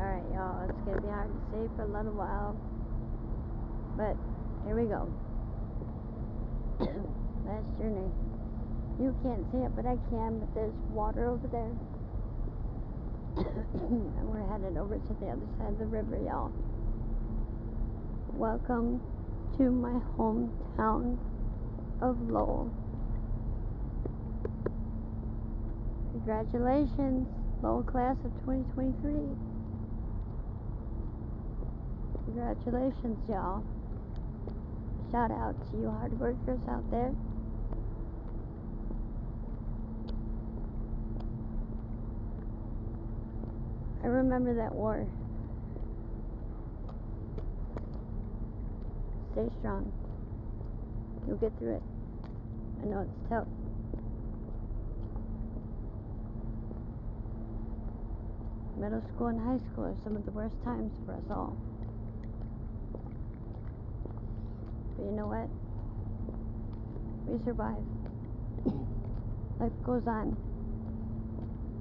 Alright, y'all, it's gonna be hard to see for a little while, but here we go. Last journey. You can't see it, but I can, but there's water over there. And we're headed over to the other side of the river, y'all. Welcome to my hometown of Lowell. Congratulations, Lowell class of 2023. Congratulations, y'all. Shout out to you hard workers out there. I remember that war. Stay strong. You'll get through it. I know it's tough. Middle school and high school are some of the worst times for us all. But you know what? We survive. Life goes on.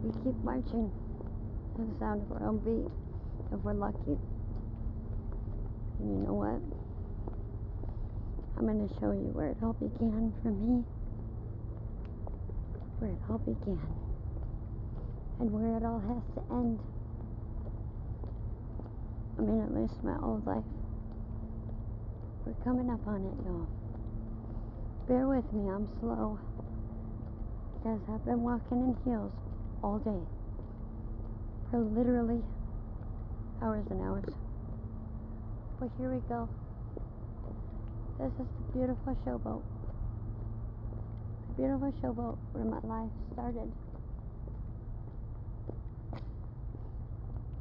We keep marching to the sound of our own beat, if we're lucky. And you know what? I'm going to show you where it all began for me. Where it all began. And where it all has to end. I mean, at least my old life. We're coming up on it, y'all. Bear with me, I'm slow. Because I've been walking in heels all day. For literally hours and hours. But here we go. This is the beautiful showboat. The beautiful showboat where my life started.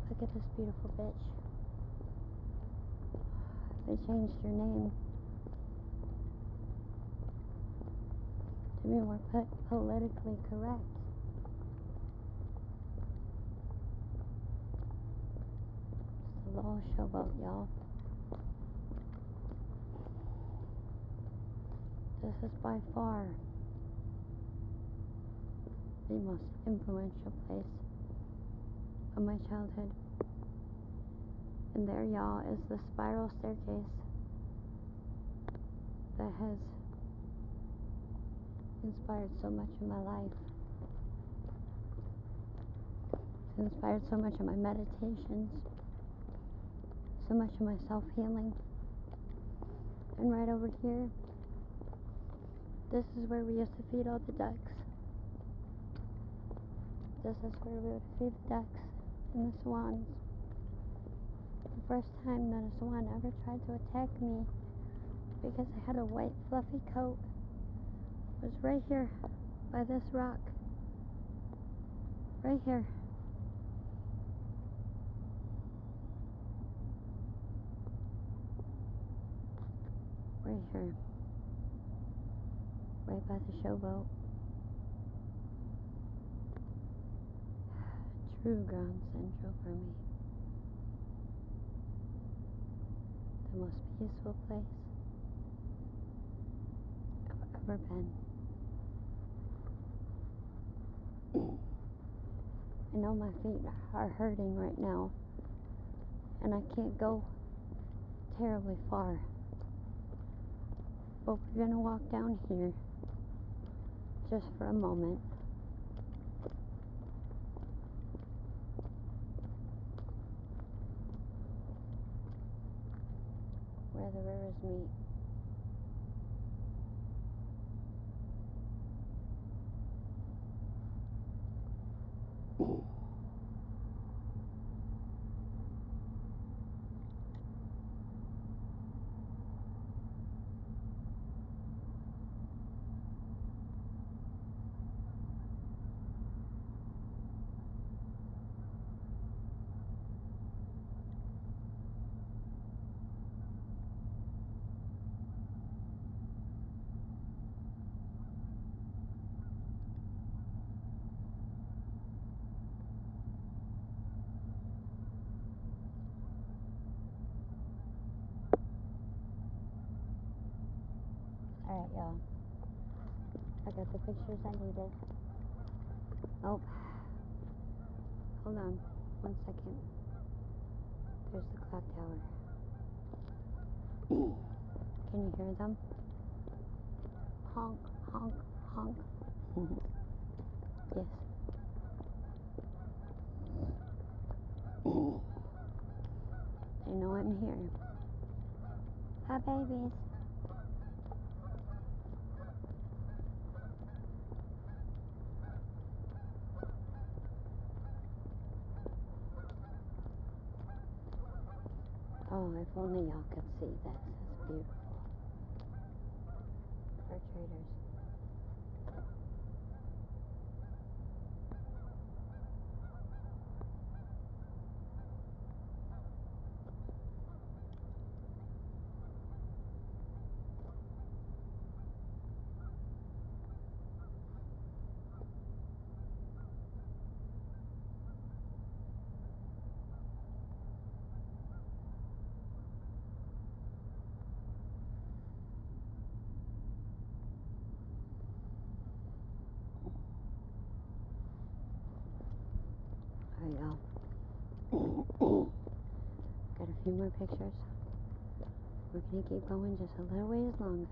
Look at this beautiful bitch. They changed her name to be more politically correct. It's a Lowell showboat, y'all. This is by far the most influential place of my childhood. And there, y'all, is the spiral staircase that has inspired so much of my life. It's inspired so much of my meditations, so much of my self-healing. And right over here, this is where we used to feed all the ducks. This is where we would feed the ducks and the swans. The first time that a swan ever tried to attack me because I had a white fluffy coat was right here by this rock. Right here. Right here. Right by the showboat. True ground central for me. The most peaceful place I've ever been. I know my feet are hurting right now, and I can't go terribly far. But we're gonna walk down here just for a moment. Where the rivers meet. Alright, y'all. I got the pictures I needed. Oh. Hold on. 1 second. Here's the clock tower. Can you hear them? Honk, honk, honk. Yes. They know I'm here. Hi, babies. Oh, if only y'all could see this. It's beautiful. Fur traders. Alright, y'all. Got a few more pictures. We're gonna keep going just a little ways longer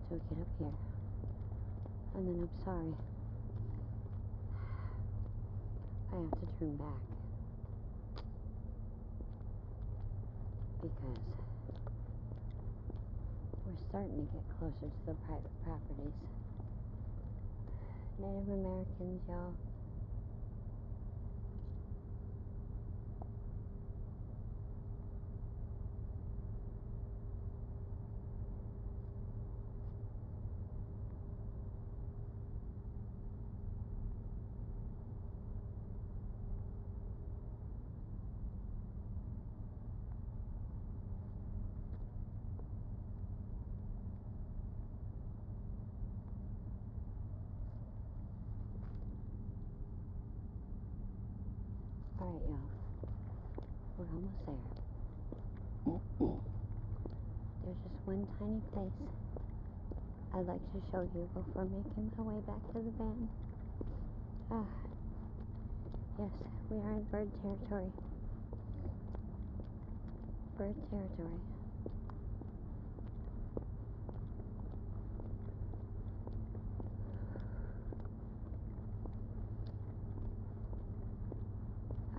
till we get up here. And then I'm sorry. I have to turn back. Because we're starting to get closer to the private properties. Native Americans, y'all. Alright, y'all. We're almost there. There's just one tiny place I'd like to show you before making my way back to the van. Yes, we are in bird territory. Bird territory.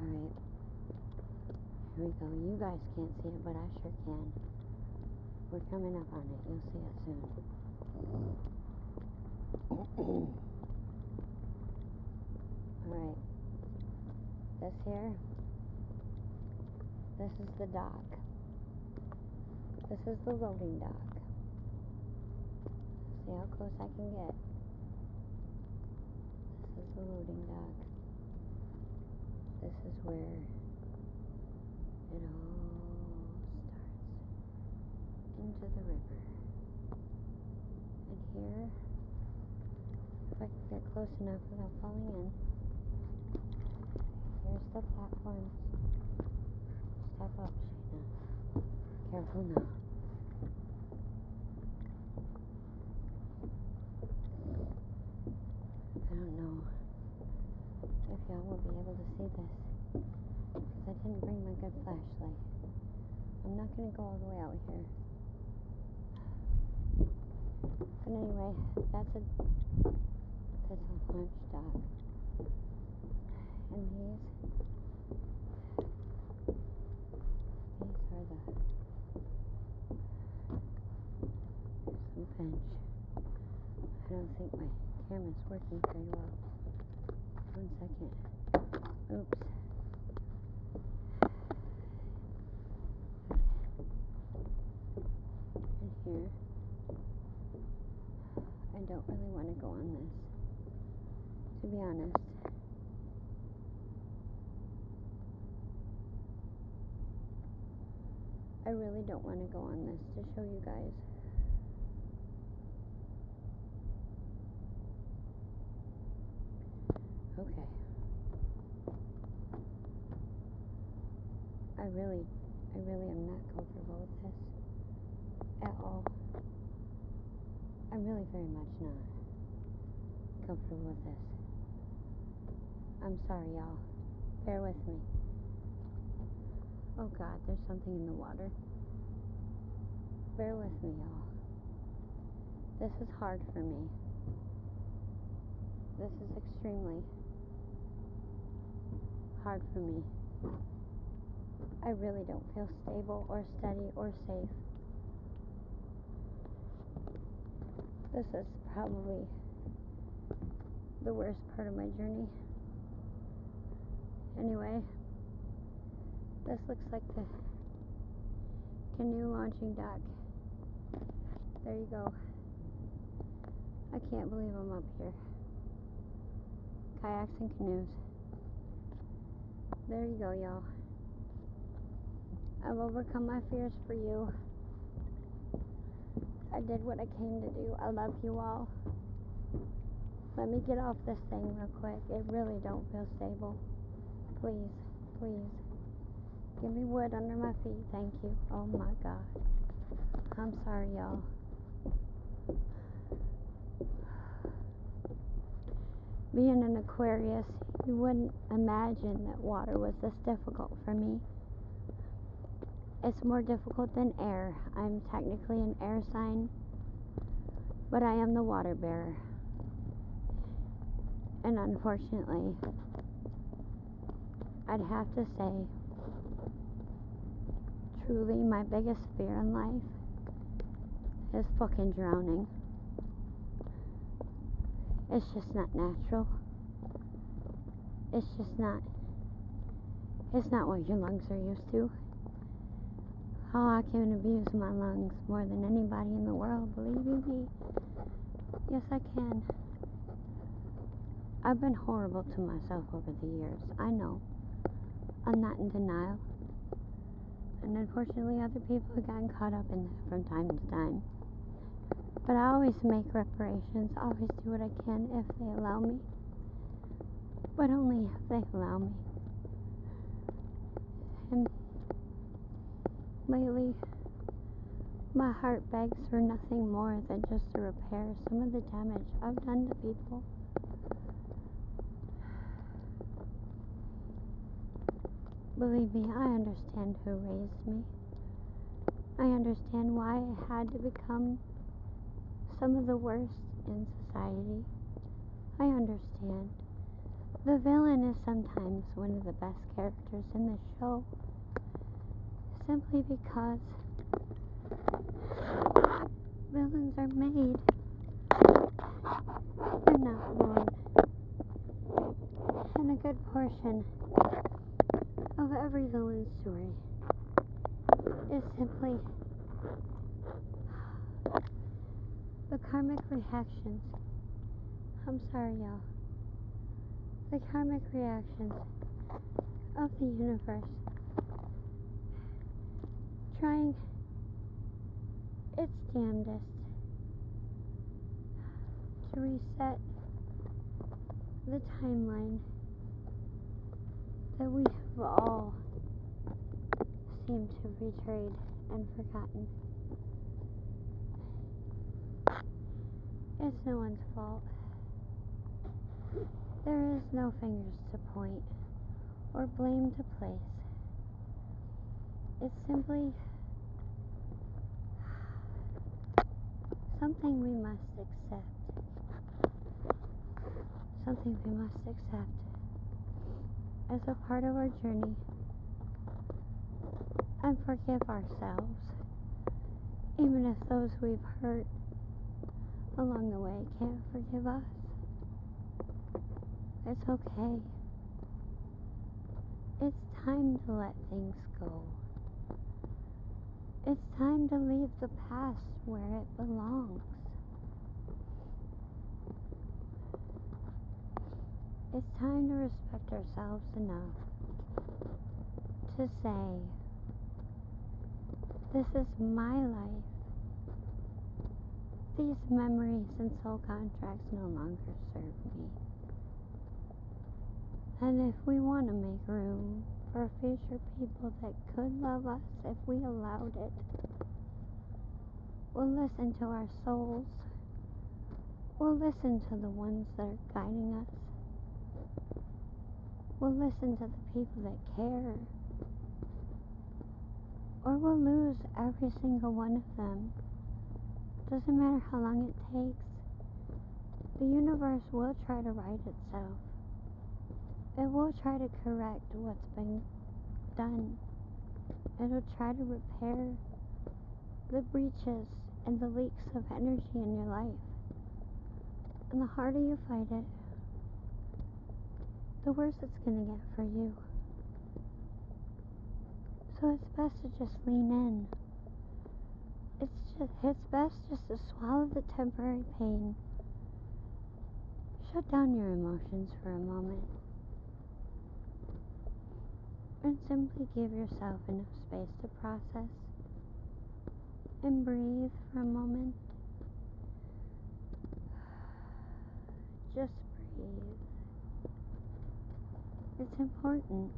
Alright. Here we go. You guys can't see it, but I sure can. We're coming up on it. You'll see it soon. Alright. This here. This is the dock. This is the loading dock. See how close I can get. This is the loading dock. This is where it all starts into the river. And here, if I can get close enough without falling in, here's the platforms. Step up, Shayna. Careful now. I don't know if y'all will be able to see this, because I didn't bring my good flashlight. I'm not going to go all the way out here. But anyway, that's a launch dock. And these are some bench. I don't think my camera's working very well. 1 second. Oops. And here, I don't really want to go on this, to be honest. I really don't want to go on this to show you guys. Okay. I really am not comfortable with this at all. I'm really very much not comfortable with this. I'm sorry, y'all. Bear with me. Oh God, there's something in the water. Bear with me, y'all. This is hard for me. This is extremely hard for me. I really don't feel stable or steady or safe. This is probably the worst part of my journey. Anyway, this looks like the canoe launching dock. There you go. I can't believe I'm up here. Kayaks and canoes. There you go, y'all. I've overcome my fears for you. I did what I came to do. I love you all. Let me get off this thing real quick. It really don't feel stable. Please, please. Give me wood under my feet. Thank you. Oh my God. I'm sorry, y'all. Being an Aquarius, you wouldn't imagine that water was this difficult for me. It's more difficult than air. I'm technically an air sign, but I am the water bearer. And unfortunately, I'd have to say, truly my biggest fear in life is fucking drowning. It's just not natural. It's not what your lungs are used to. Oh, I can abuse my lungs more than anybody in the world, believe you me. Yes, I can. I've been horrible to myself over the years. I know. I'm not in denial. And unfortunately, other people have gotten caught up in that from time to time. But I always make reparations. I always do what I can if they allow me. But only if they allow me. And lately, my heart begs for nothing more than just to repair some of the damage I've done to people. Believe me, I understand who raised me. I understand why I had to become some of the worst in society. I understand. The villain is sometimes one of the best characters in the show, simply because villains are made. They're not born. And a good portion of every villain story is simply the karmic reactions. I'm sorry, y'all. The karmic reactions of the universe trying its damnedest to reset the timeline that we've all seemed to have betrayed and forgotten. It's no one's fault. There is no fingers to point or blame to place. It's simply something we must accept. Something we must accept as a part of our journey and forgive ourselves, even if those we've hurt along the way can't forgive us. It's okay. It's time to let things go. It's time to leave the past where it belongs. It's time to respect ourselves enough to say, this is my life. These memories and soul contracts no longer serve me. And if we want to make room for future people that could love us if we allowed it, we'll listen to our souls. We'll listen to the ones that are guiding us. We'll listen to the people that care. or we'll lose every single one of them. Doesn't matter how long it takes. The universe will try to right itself. It will try to correct what's been done. It'll try to repair the breaches and the leaks of energy in your life. And the harder you fight it, the worse it's going to get for you. So it's best to just lean in. It's best just to swallow the temporary pain. Shut down your emotions for a moment. And simply give yourself enough space to process. And breathe for a moment. Just breathe. It's important.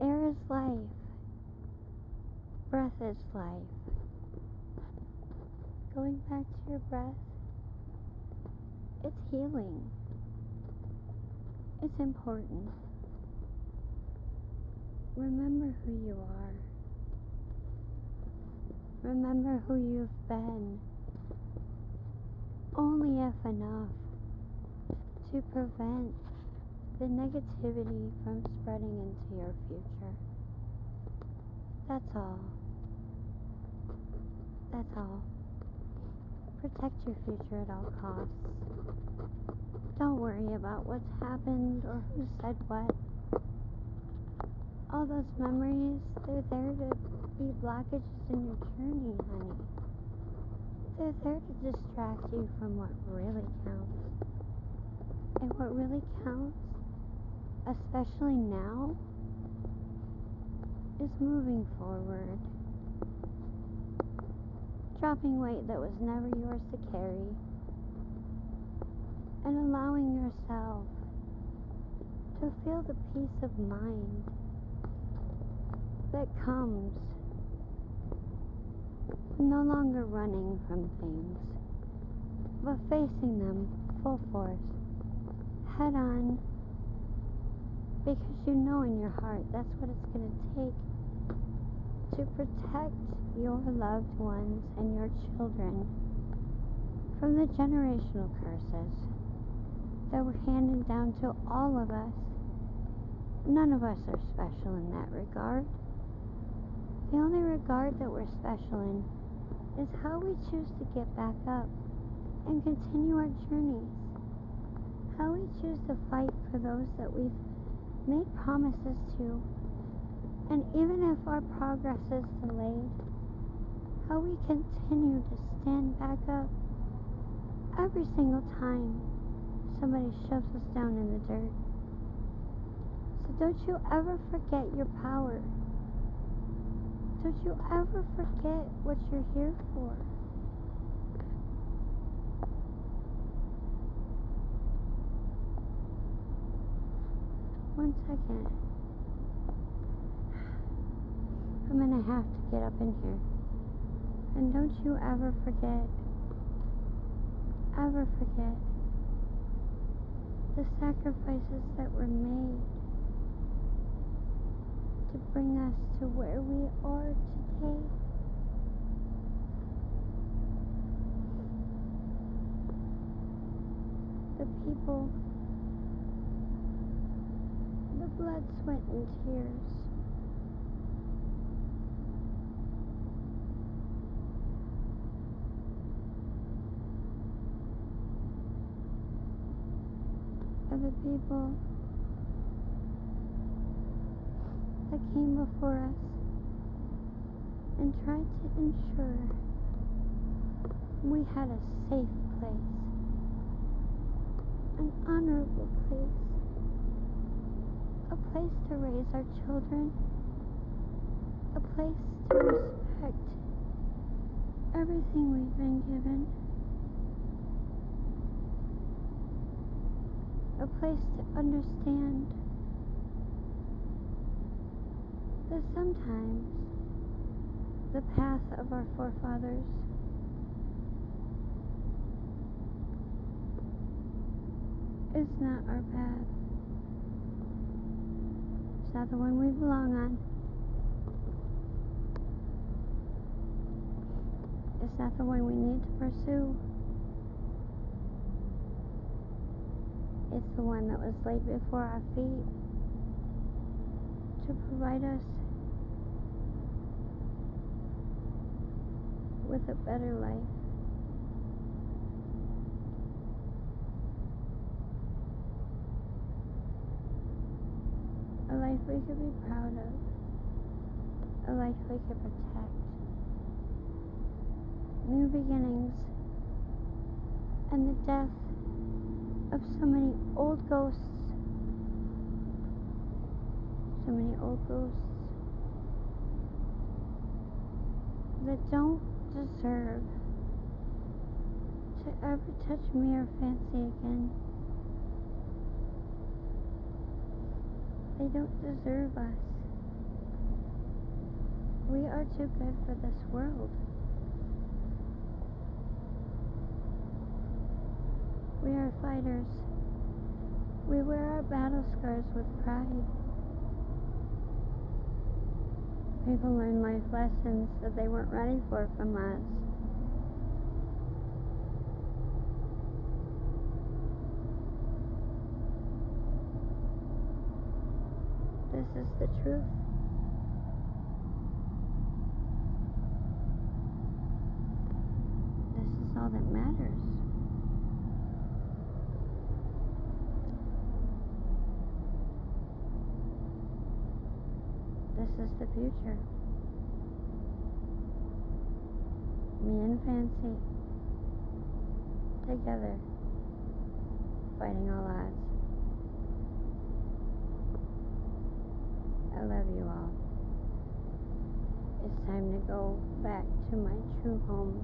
Air is life. Breath is life. Going back to your breath, it's healing. It's important. Remember who you are. Remember who you've been. Only if enough to prevent the negativity from spreading into your future. That's all. That's all. Protect your future at all costs. Don't worry about what's happened or who said what. All those memories, they're there to be blockages in your journey, honey. They're there to distract you from what really counts. And what really counts, especially now, is moving forward. Dropping weight that was never yours to carry. And allowing yourself to feel the peace of mind that comes no longer running from things, but facing them full force, head on, because you know in your heart that's what it's going to take to protect your loved ones and your children from the generational curses that were handed down to all of us. None of us are special in that regard. The only regard that we're special in is how we choose to get back up and continue our journeys. How we choose to fight for those that we've made promises to. And even if our progress is delayed, how we continue to stand back up every single time somebody shoves us down in the dirt. So don't you ever forget your power. Don't you ever forget what you're here for. One second. I'm gonna have to get up in here. And don't you ever forget the sacrifices that were made to bring us to where we are today. The people, the blood, sweat, and tears. Of the people that came before us and tried to ensure we had a safe place, an honorable place, a place to raise our children, a place to respect everything we've been given, a place to understand that sometimes the path of our forefathers is not our path. It's not the one we belong on. is not the one we need to pursue. It's the one that was laid before our feet to provide us with a better life. A life we could be proud of. A life we could protect. New beginnings. And the death of so many old ghosts. So many old ghosts that don't deserve to ever touch me or Fancy again. They don't deserve us. We are too good for this world. We are fighters. We wear our battle scars with pride. People learn life lessons that they weren't ready for from us. This is the truth. This is all that matters. This is the future. Me and Fancy, together, fighting all odds. I love you all. It's time to go back to my true home.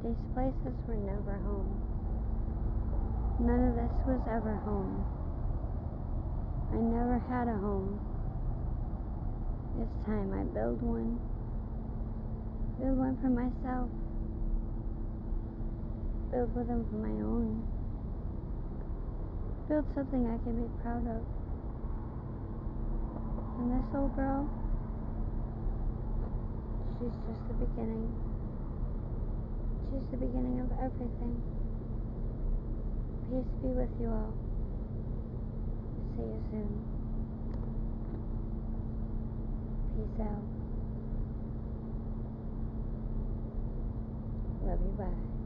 These places were never home. None of this was ever home. I never had a home. It's time I build one. Build one for myself. Build one of my own. Build something I can be proud of. And this old girl, she's just the beginning. She's the beginning of everything. Peace be with you all. See you soon. Peace out. Love you, bye.